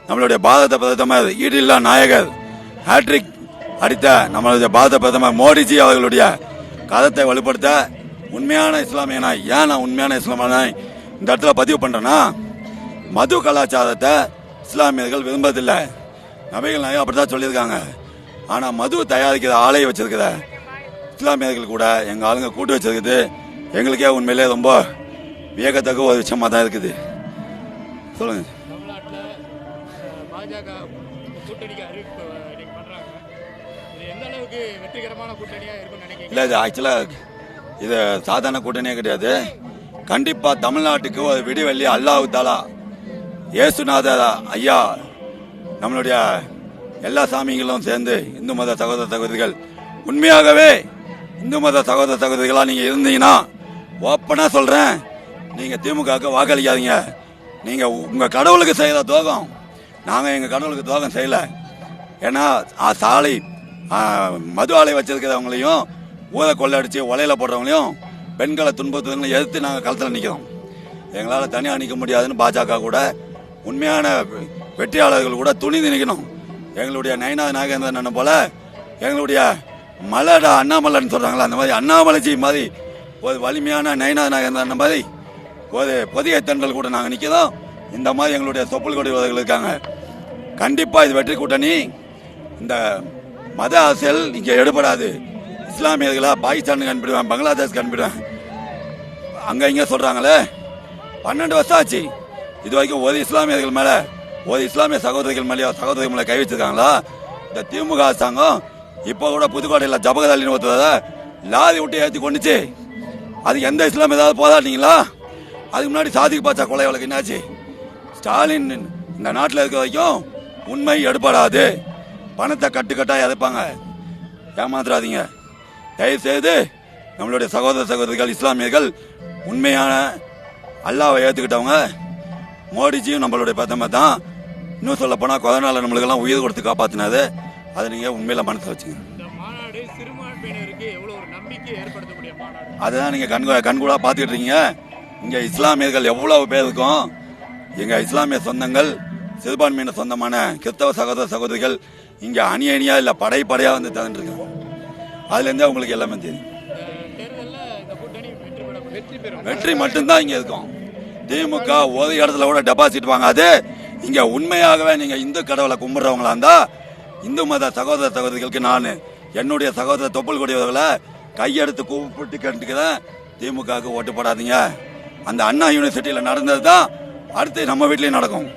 நம்மளுடைய பாரத பிரதமர் ஈடில்லா நாயகர் ஹேட்ரிக் அடித்த நம்மளுடைய பாரத பிரதமர் மோடிஜி அவர்களுடைய கருத்தை வலுப்படுத்த உண்மையான இஸ்லாமியனா ஏன் நான் உண்மையான இஸ்லாமியனா இந்த இடத்துல பதிவு பண்றேன்னா, மது கலாச்சாரத்தை இஸ்லாமியர்கள் விரும்பதில்லை. நபிகள் நாயகம் அப்படிதான் சொல்லியிருக்காங்க. ஆனா மது தயாரிக்கிற ஆலையை வச்சிருக்கிற இஸ்லாமியர்கள் கூட எங்க ஆளுங்க கூட்டு வச்சிருக்குது எங்களுக்கே உண்மையிலே ரொம்ப வியக்கத்தக்க ஒரு விஷயமா தான் இருக்குது. சொல்லுங்க. பாஜக கூட்டணிக்கு அறிவிப்பு பண்றாங்க. இது எந்த அளவுக்கு வெற்றிகரமான கூட்டணியா இருக்கும்னு நினைக்கிறீங்க? இல்ல, இது ஆக்சுவலா இது சாதாரண கூட்டணியே கிடையாது. கண்டிப்பா தமிழ்நாட்டுக்கு ஒரு விடிவெள்ளி அல்லாஹ் தாலா இயேசுநாதர் ஐயா நம்மளுடைய எல்லா சாமிகளும் சேர்ந்து இந்து மத சகோதர சகோதரிகள் உண்மையாகவே இந்து மத சகோதர சகோதரிகளா நீங்க இருந்தீங்கன்னா ஓப்பனா சொல்றேன், நீங்க திமுகவுக்கு வாக்களிக்காதீங்க. நீங்க உங்க கடவுளுக்கு செய்யற துரோகம் நாங்க எங்க கடவுளுக்கு துரோகம் செய்யல. ஏன்னா சாலை மது ஆலை வச்சிருக்கிறவங்களையும் ஊரை கொள்ளடிச்சு ஒலையில போடுறவங்களையும் பெண்களை துன்புறுத்துவதையும் எதிர்த்து நாங்கள் களத்தில் நிற்கிறோம். எங்களால் தனியாக நிற்க முடியாதுன்னு பாஜக கூட உண்மையான வெற்றியாளர்கள் கூட துணிந்து நிற்கணும். எங்களுடைய நயனா நாகேந்திரன் போல எங்களுடைய மலடா அண்ணாமலைன்னு சொல்றாங்களா, அந்த மாதிரி அண்ணாமலைஜி மாதிரி ஒரு வலிமையான நயனா நாகேந்திரன் மாதிரி ஒரு பொதிய தென்றல் கூட நாங்கள் நிற்கிறோம். இந்த மாதிரி எங்களுடைய சொப்புள் கொடிவர்கள் இருக்காங்க. கண்டிப்பாக இது வெற்றி கூட்டணி. இந்த மத அரசியல் இங்கே எடுபடாது. இஸ்லாமியர்களா பாகிஸ்தான் கண்டுபிடுவேன், பங்களாதேஷ் கண்டுபிடுவேன், அங்கே இங்கே சொல்றாங்களே. 12 வருஷம் ஆச்சு இது வரைக்கும் ஒரு இஸ்லாமியர்கள் மேலே ஒரு இஸ்லாமிய சகோதரிகள் மேலே கை வச்சிருக்காங்களா? இந்த திமுக அரசாங்கம் இப்போ கூட புதுக்கோட்டையில் ஜபகதாலின்னு ஒருத்தர லாரி விட்டு ஏற்றி கொண்டுச்சு. அதுக்கு எந்த இஸ்லாம் ஏதாவது போதாட்டீங்களா? அதுக்கு முன்னாடி சாதிக்கு பாச்சா கொலை வழக்கு என்னாச்சு? ஸ்டாலின் இந்த நாட்டில் இருக்க வரைக்கும் உண்மை எடுபடாது. பணத்தை கட்டுக்கட்டா இறப்பாங்க. ஏமாத்துறாதீங்க தயவு செய்து. நம்மளுடைய சகோதர சகோதரிகள் இஸ்லாமியர்கள் உண்மையான அல்லாவை ஏற்றுக்கிட்டவங்க. மோடிஜியும் நம்மளுடைய பிரதமர் தான். இன்னும் சொல்ல போனா கொரோனால நம்மளுக்கெல்லாம் உயிர் கொடுத்து காப்பாத்தினது. அதை நீங்க உண்மையில மனசு வச்சுங்க. அதுதான் நீங்க கண்கூடா பாத்துக்கிட்டு இருக்கீங்க. இங்க இஸ்லாமியர்கள் எவ்வளவு பேர் இருக்கும். எங்க இஸ்லாமிய சொந்தங்கள் சிறுபான்மையின சொந்தமான கிறிஸ்தவ சகோதர சகோதரிகள் இங்க அணி அணியா இல்ல படையா வந்து தந்துருக்காங்க. அதுல இருந்தே உங்களுக்கு எல்லாமே தெரியும். வெற்றி மட்டும்தான் இங்க இருக்கும். திமுக ஒரு இடத்துல கூட டெபாசிட் வாங்காது. இங்க உண்மையாகவே நீங்க இந்து கடவுளை கும்பிடுறவங்களா இருந்தா இந்து மத சகோதர சகோதரிகளுக்கு நான் என்னுடைய சகோதர தொப்புள் கொடியவர்களை கையெடுத்து கூப்பிட்டு கேட்டுக்கிறேன், திமுகவுக்கு ஓட்டு போடாதீங்க. அந்த அண்ணா யூனிவர்சிட்டியில நடந்தது தான் அடுத்து நம்ம வீட்லயும் நடக்கும்.